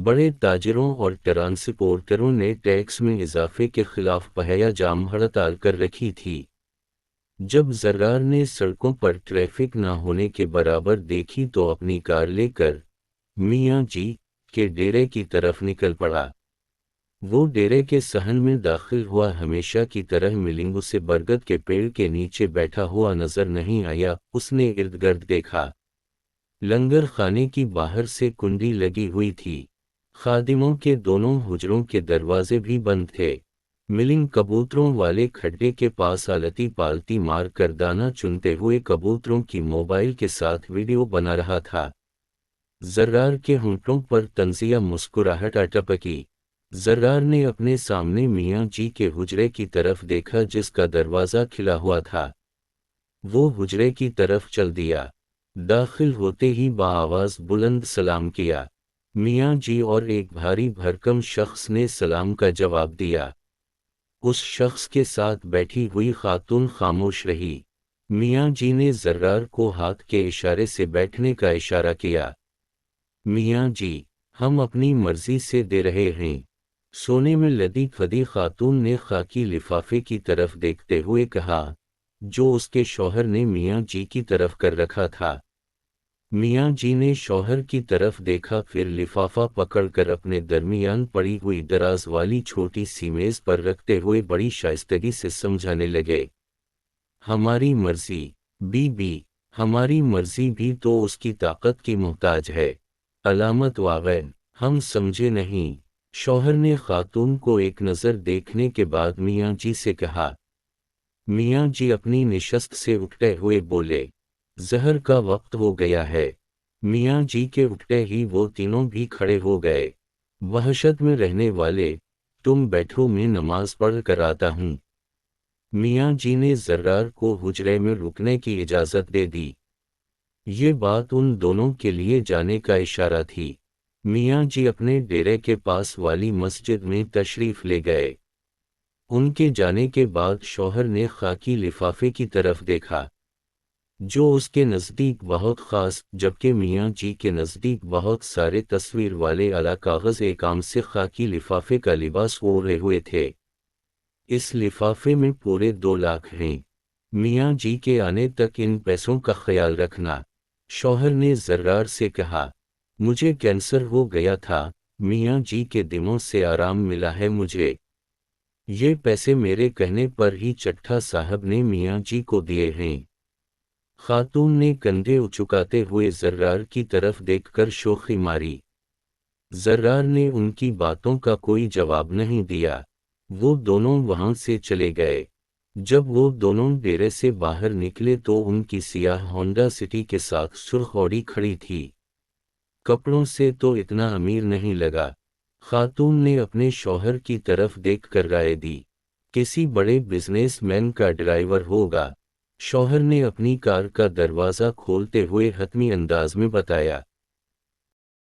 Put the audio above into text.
بڑے تاجروں اور ٹرانسپورٹروں نے ٹیکس میں اضافے کے خلاف پہیا جام ہڑتال کر رکھی تھی۔ جب زرار نے سڑکوں پر ٹریفک نہ ہونے کے برابر دیکھی تو اپنی کار لے کر میاں جی کے ڈیرے کی طرف نکل پڑا۔ وہ ڈیرے کے صحن میں داخل ہوا، ہمیشہ کی طرح ملنگ اسے برگد کے پیڑ کے نیچے بیٹھا ہوا نظر نہیں آیا۔ اس نے ارد گرد دیکھا، لنگر خانے کی باہر سے کنڈی لگی ہوئی تھی، خادموں کے دونوں حجروں کے دروازے بھی بند تھے۔ ملنگ کبوتروں والے کھڈے کے پاس آلتی پالتی مار کر دانہ چنتے ہوئے کبوتروں کی موبائل کے ساتھ ویڈیو بنا رہا تھا۔ زرار کے ہونٹوں پر طنزیہ مسکراہٹ ٹپکی۔ زرار نے اپنے سامنے میاں جی کے حجرے کی طرف دیکھا جس کا دروازہ کھلا ہوا تھا۔ وہ حجرے کی طرف چل دیا۔ داخل ہوتے ہی بآواز بلند سلام کیا۔ میاں جی اور ایک بھاری بھرکم شخص نے سلام کا جواب دیا۔ اس شخص کے ساتھ بیٹھی ہوئی خاتون خاموش رہی۔ میاں جی نے زرار کو ہاتھ کے اشارے سے بیٹھنے کا اشارہ کیا۔ میاں جی، ہم اپنی مرضی سے دے رہے ہیں، سونے میں لدی پھدی خاتون نے خاکی لفافے کی طرف دیکھتے ہوئے کہا، جو اس کے شوہر نے میاں جی کی طرف کر رکھا تھا۔ میاں جی نے شوہر کی طرف دیکھا، پھر لفافہ پکڑ کر اپنے درمیان پڑی ہوئی دراز والی چھوٹی سی میز پر رکھتے ہوئے بڑی شائستگی سے سمجھانے لگے، ہماری مرضی بی بی، ہماری مرضی بھی تو اس کی طاقت کی محتاج ہے۔ علامت واقع، ہم سمجھے نہیں۔ شوہر نے خاتون کو ایک نظر دیکھنے کے بعد میاں جی سے کہا۔ میاں جی اپنی نشست سے اٹھتے ہوئے بولے، ظہر کا وقت ہو گیا ہے۔ میاں جی کے اٹھتے ہی وہ تینوں بھی کھڑے ہو گئے۔ وحشت میں رہنے والے، تم بیٹھو، میں نماز پڑھ کر آتا ہوں۔ میاں جی نے زرار کو حجرے میں رکنے کی اجازت دے دی۔ یہ بات ان دونوں کے لیے جانے کا اشارہ تھی۔ میاں جی اپنے ڈیرے کے پاس والی مسجد میں تشریف لے گئے۔ ان کے جانے کے بعد شوہر نے خاکی لفافے کی طرف دیکھا، جو اس کے نزدیک بہت خاص، جبکہ میاں جی کے نزدیک بہت سارے تصویر والے اعلیٰ کاغذ عام سے خاکی لفافے کا لباس اوڑھے ہوئے تھے۔ اس لفافے میں پورے 2 لاکھ ہیں۔ میاں جی کے آنے تک ان پیسوں کا خیال رکھنا۔ شوہر نے زرار سے کہا، مجھے کینسر ہو گیا تھا، میاں جی کے دموں سے آرام ملا ہے مجھے۔ یہ پیسے میرے کہنے پر ہی چٹھا صاحب نے میاں جی کو دیے ہیں۔ خاتون نے کندھے اچکاتے ہوئے زرار کی طرف دیکھ کر شوخی ماری۔ زرار نے ان کی باتوں کا کوئی جواب نہیں دیا۔ وہ دونوں وہاں سے چلے گئے۔ جب وہ دونوں ڈیرے سے باہر نکلے تو ان کی سیاہ ہونڈا سٹی کے ساتھ سرخ آڈی کھڑی تھی۔ کپڑوں سے تو اتنا امیر نہیں لگا، خاتون نے اپنے شوہر کی طرف دیکھ کر رائے دی، کسی بڑے بزنس مین کا ڈرائیور ہوگا۔ شوہر نے اپنی کار کا دروازہ کھولتے ہوئے حتمی انداز میں بتایا۔